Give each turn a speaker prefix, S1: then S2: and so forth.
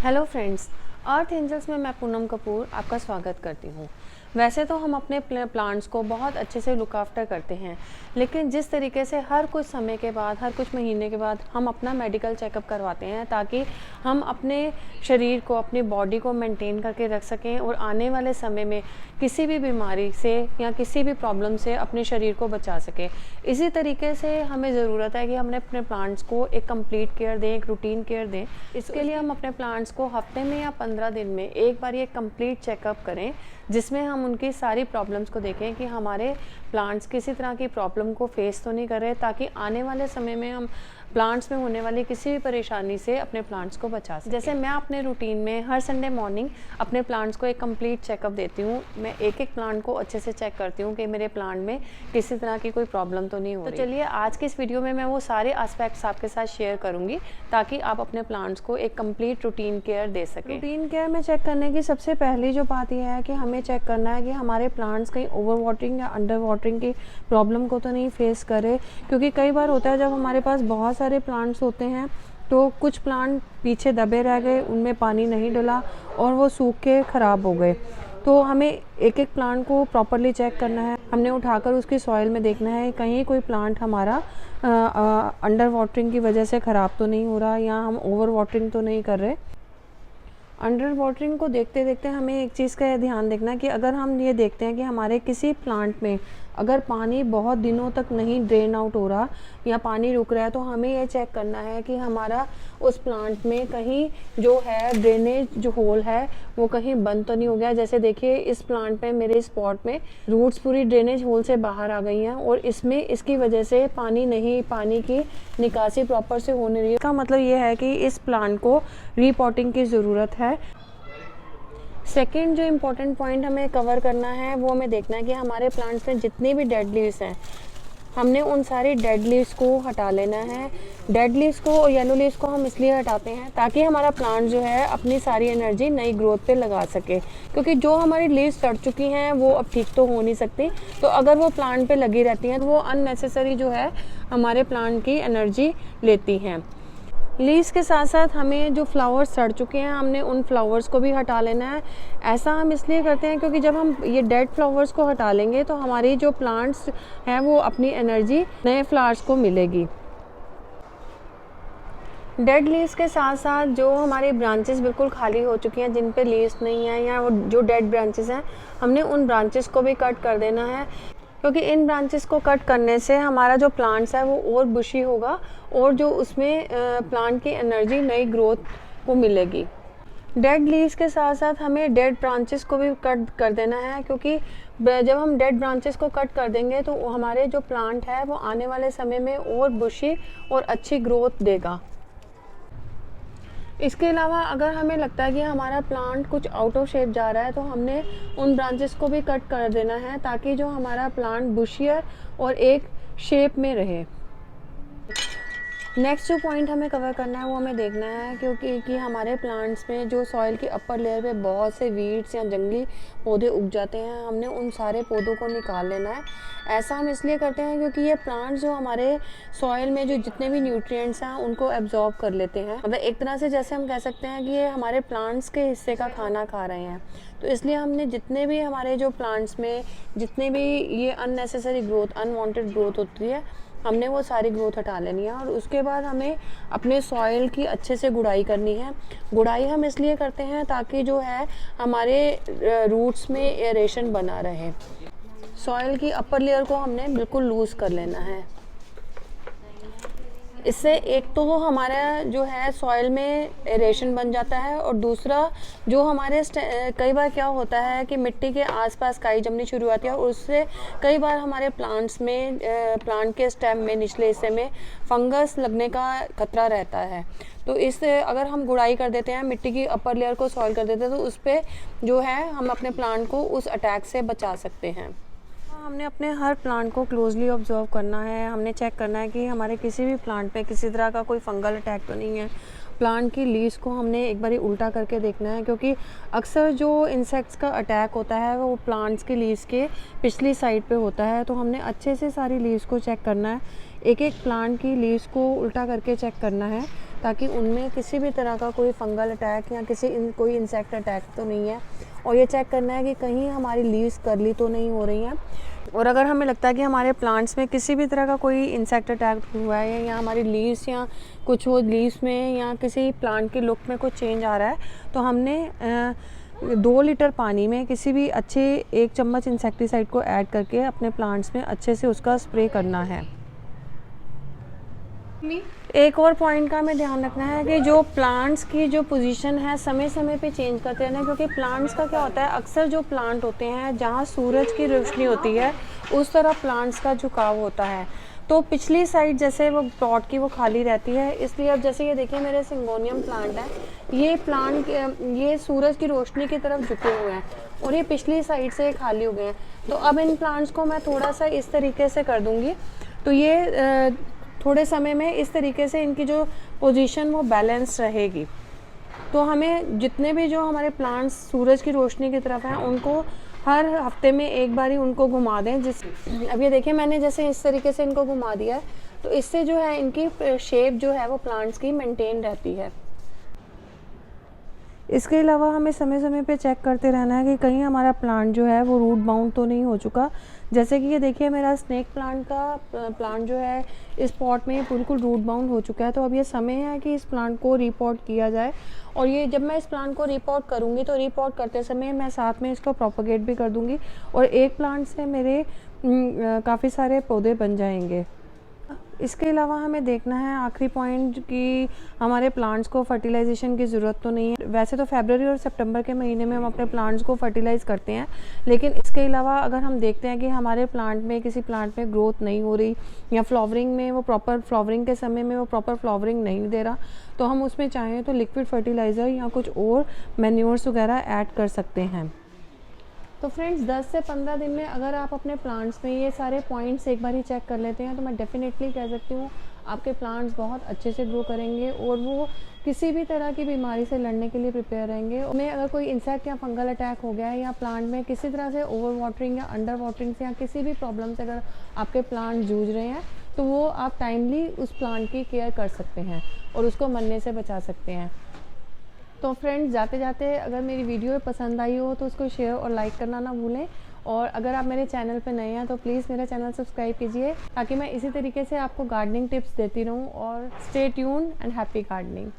S1: Hello friends, अर्थ angels में मैं पूनम कपूर आपका स्वागत करती हूँ। वैसे तो हम अपने प्लांट्स को बहुत अच्छे से लुक आफ्टर करते हैं, लेकिन जिस तरीके से हर कुछ समय के बाद, हर कुछ महीने के बाद हम अपना मेडिकल चेकअप करवाते हैं ताकि हम अपने शरीर को, अपनी बॉडी को मेंटेन करके रख सकें और आने वाले समय में किसी भी बीमारी से या किसी भी प्रॉब्लम से अपने शरीर को बचा सकें। इसी तरीके से हमें ज़रूरत है कि हमने अपने प्लांट्स को एक कंप्लीट केयर दें, एक रूटीन केयर दें। इसके लिए हम अपने प्लांट्स को हफ्ते में या 15 दिन में एक बार ये कंप्लीट चेकअप करें, जिसमें हम उनकी सारी प्रॉब्लम्स को देखें कि हमारे प्लांट्स किसी तरह की प्रॉब्लम को फेस तो नहीं कर रहे, ताकि आने वाले समय में हम प्लांट्स में होने वाली किसी भी परेशानी से अपने प्लांट्स को बचा सकें। जैसे मैं अपने रूटीन में हर संडे मॉर्निंग अपने प्लांट्स को एक कंप्लीट चेकअप देती हूँ। मैं एक एक प्लांट को अच्छे से चेक करती हूँ कि मेरे प्लांट में किसी तरह की कोई प्रॉब्लम तो नहीं हो रही। तो चलिए आज की इस वीडियो में मैं वो सारे एस्पेक्ट्स आपके साथ शेयर करूँगी ताकि आप अपने प्लांट्स को एक कंप्लीट रूटीन केयर दे सकें। रूटीन केयर में चेक करने की सबसे पहली जो बात यह है कि हमें चेक करना है कि हमारे प्लांट्स कहीं ओवर वाटरिंग या अंडर वाटरिंग की प्रॉब्लम को तो नहीं फेस करे, क्योंकि कई बार होता है जब हमारे पास बहुत सारे प्लांट्स होते हैं तो कुछ प्लांट पीछे दबे रह गए, उनमें पानी नहीं डला और वो सूख के ख़राब हो गए। तो हमें एक एक प्लांट को प्रॉपरली चेक करना है। हमने उठाकर उसकी सॉइल में देखना है कहीं कोई प्लांट हमारा अंडर वाटरिंग की वजह से ख़राब तो नहीं हो रहा या हम ओवर वाटरिंग तो नहीं कर रहे। अंडर वाटरिंग को देखते देखते हमें एक चीज़ का ध्यान देखना है कि अगर हम ये देखते हैं कि हमारे किसी प्लांट में अगर पानी बहुत दिनों तक नहीं ड्रेन आउट हो रहा या पानी रुक रहा है, तो हमें ये चेक करना है कि हमारा उस प्लांट में कहीं जो है ड्रेनेज जो होल है वो कहीं बंद तो नहीं हो गया। जैसे देखिए इस प्लांट में, मेरे इस पॉट में रूट्स पूरी ड्रेनेज होल से बाहर आ गई हैं और इसमें इसकी वजह से पानी की निकासी प्रॉपर से हो नहीं रही है। इसका मतलब ये है कि इस प्लांट को रीपॉटिंग की ज़रूरत है। सेकेंड जो इम्पोर्टेंट पॉइंट हमें कवर करना है वो हमें देखना है कि हमारे प्लांट्स में जितनी भी डेड लीव्स हैं, हमने उन सारी डेड लीव्स को हटा लेना है। डेड लीव्स को और येलो लीव्स को हम इसलिए हटाते हैं ताकि हमारा प्लांट जो है अपनी सारी एनर्जी नई ग्रोथ पे लगा सके, क्योंकि जो हमारी लीव्स सड़ चुकी हैं वो अब ठीक तो हो नहीं सकती। तो अगर वो प्लांट पे लगी रहती हैं तो वो अननेसेसरी जो है हमारे प्लांट की एनर्जी लेती हैं। लीव्स के साथ साथ हमें जो फ्लावर्स सड़ चुके हैं, हमने उन फ्लावर्स को भी हटा लेना है। ऐसा हम इसलिए करते हैं क्योंकि जब हम ये डेड फ्लावर्स को हटा लेंगे तो हमारी जो प्लांट्स हैं वो अपनी एनर्जी नए फ्लावर्स को मिलेगी। डेड लीव्स के साथ साथ जो हमारी ब्रांचेस बिल्कुल खाली हो चुकी हैं, जिन पे लीव्स नहीं हैं या वो जो डेड ब्रांचेस हैं, हमने उन ब्रांचेस को भी कट कर देना है, क्योंकि इन ब्रांचेस को कट करने से हमारा जो प्लांट्स है वो और बुशी होगा और जो उसमें प्लांट की एनर्जी नई ग्रोथ को मिलेगी। डेड लीव्स के साथ साथ हमें डेड ब्रांचेस को भी कट कर देना है, क्योंकि जब हम डेड ब्रांचेस को कट कर देंगे तो हमारे जो प्लांट है वो आने वाले समय में और बुशी और अच्छी ग्रोथ देगा। इसके अलावा अगर हमें लगता है कि हमारा प्लांट कुछ आउट ऑफ शेप जा रहा है तो हमने उन ब्रांचेस को भी कट कर देना है ताकि जो हमारा प्लांट बुशियर और एक शेप में रहे। नेक्स्ट जो पॉइंट हमें कवर करना है वो हमें देखना है क्योंकि हमारे प्लांट्स में जो सॉइल की अपर लेयर पे बहुत से वीड्स या जंगली पौधे उग जाते हैं, हमने उन सारे पौधों को निकाल लेना है। ऐसा हम इसलिए करते हैं क्योंकि ये प्लांट्स जो हमारे सॉइल में जो जितने भी न्यूट्रिएंट्स हैं उनको एब्जॉर्ब कर लेते हैं। मतलब एक तरह से जैसे हम कह सकते हैं कि ये हमारे प्लांट्स के हिस्से का खाना खा रहे हैं। तो इसलिए हमने जितने भी हमारे जो प्लांट्स में जितने भी ये अननेसेसरी ग्रोथ, अनवांटेड ग्रोथ होती है, हमने वो सारी ग्रोथ हटा लेनी है। और उसके बाद हमें अपने सॉइल की अच्छे से गुड़ाई करनी है। गुड़ाई हम इसलिए करते हैं ताकि जो है हमारे रूट्स में एरेशन बना रहे। सॉइल की अपर लेयर को हमने बिल्कुल लूज़ कर लेना है। इससे एक तो वो हमारा जो है सॉइल में एरेशन बन जाता है और दूसरा जो हमारे कई बार क्या होता है कि मिट्टी के आसपास काई जमनी शुरू होती है और उससे कई बार हमारे प्लांट्स में प्लांट के स्टेम में निचले हिस्से में फंगस लगने का खतरा रहता है। तो इससे अगर हम गुड़ाई कर देते हैं, मिट्टी की अपर लेयर को सॉइल कर देते हैं, तो उस पर जो है हम अपने प्लांट को उस अटैक से बचा सकते हैं। हमने अपने हर प्लांट को क्लोजली ऑब्जर्व करना है। हमने चेक करना है कि हमारे किसी भी प्लांट पे किसी तरह का कोई फंगल अटैक तो नहीं है। प्लांट की लीव्स को हमने एक बारी उल्टा करके देखना है, क्योंकि अक्सर जो इंसेक्ट्स का अटैक होता है वो प्लांट्स की लीव्स के पिछली साइड पे होता है। तो हमने अच्छे से सारी लीव्स को चेक करना है। एक एक प्लांट की लीव्स को उल्टा करके चेक करना है ताकि उनमें किसी भी तरह का कोई फंगल अटैक या कोई इंसेक्ट अटैक तो नहीं है। और ये चेक करना है कि कहीं हमारी लीव्स कर्ली तो नहीं हो रही हैं। और अगर हमें लगता है कि हमारे प्लांट्स में किसी भी तरह का कोई इंसेक्ट अटैक हुआ है या हमारी लीव्स या कुछ वो लीव्स में या किसी प्लांट के लुक में कुछ चेंज आ रहा है, तो हमने 2 लीटर पानी में किसी भी अच्छे 1 चम्मच इंसेक्टिसाइड को ऐड करके अपने प्लांट्स में अच्छे से उसका स्प्रे करना है। एक और पॉइंट का हमें ध्यान रखना है कि जो प्लांट्स की जो पोजीशन है समय समय पे चेंज करते रहना, क्योंकि प्लांट्स का क्या होता है, अक्सर जो प्लांट होते हैं जहाँ सूरज की रोशनी होती है उस तरह प्लांट्स का झुकाव होता है। तो पिछली साइड जैसे वो प्लॉट की वो खाली रहती है, इसलिए अब जैसे ये देखिए मेरे सिंगोनियम प्लांट है, ये प्लांट ये सूरज की रोशनी की तरफ झुके हुए हैं और ये पिछली साइड से खाली हो गए हैं। तो अब इन प्लांट्स को मैं थोड़ा सा इस तरीके से कर दूँगी, तो ये थोड़े समय में इस तरीके से इनकी जो पोजीशन वो बैलेंस रहेगी। तो हमें जितने भी जो हमारे प्लांट्स सूरज की रोशनी की तरफ हैं उनको हर हफ्ते में एक बार ही उनको घुमा दें। अब ये देखिए मैंने जैसे इस तरीके से इनको घुमा दिया है, तो इससे जो है इनकी शेप जो है वो प्लांट्स की मेंटेन रहती है। इसके अलावा हमें समय समय पे चेक करते रहना है कि कहीं हमारा प्लांट जो है वो रूट बाउंड तो नहीं हो चुका। जैसे कि ये देखिए मेरा स्नेक प्लांट का प्लांट जो है इस पॉट में बिल्कुल रूट बाउंड हो चुका है। तो अब ये समय है कि इस प्लांट को रीपॉट किया जाए। और ये जब मैं इस प्लांट को रीपॉट करूँगी तो रीपॉट करते समय मैं साथ में इसको प्रोपोगेट भी कर दूँगी और एक प्लांट से मेरे काफ़ी सारे पौधे बन जाएंगे। इसके अलावा हमें देखना है आखिरी पॉइंट कि हमारे प्लांट्स को फर्टिलाइजेशन की ज़रूरत तो नहीं है। वैसे तो फरवरी और सितंबर के महीने में हम अपने प्लांट्स को फर्टिलाइज करते हैं, लेकिन इसके अलावा अगर हम देखते हैं कि हमारे प्लांट में किसी प्लांट में ग्रोथ नहीं हो रही या फ्लावरिंग में वो प्रॉपर फ्लावरिंग के समय में वो प्रॉपर फ्लावरिंग नहीं दे रहा, तो हम उसमें चाहें तो लिक्विड फर्टिलाइज़र या कुछ और मैन्योर्स वगैरह ऐड कर सकते हैं। तो फ्रेंड्स 10 से 15 दिन में अगर आप अपने प्लांट्स में ये सारे पॉइंट्स एक बार ही चेक कर लेते हैं तो मैं डेफिनेटली कह सकती हूँ आपके प्लांट्स बहुत अच्छे से ग्रो करेंगे और वो किसी भी तरह की बीमारी से लड़ने के लिए प्रिपेयर रहेंगे। उनमें अगर कोई इंसेक्ट या फंगल अटैक हो गया है या प्लांट में किसी तरह से ओवर वाटरिंग या अंडर वाटरिंग से या किसी भी प्रॉब्लम से अगर आपके प्लांट जूझ रहे हैं तो वो आप टाइमली उस प्लांट की केयर कर सकते हैं और उसको मरने से बचा सकते हैं। तो फ्रेंड्स जाते जाते अगर मेरी वीडियो पसंद आई हो तो उसको शेयर और लाइक करना ना भूलें। और अगर आप मेरे चैनल पर नए हैं तो प्लीज़ मेरा चैनल सब्सक्राइब कीजिए ताकि मैं इसी तरीके से आपको गार्डनिंग टिप्स देती रहूं। और stay tuned and happy gardening.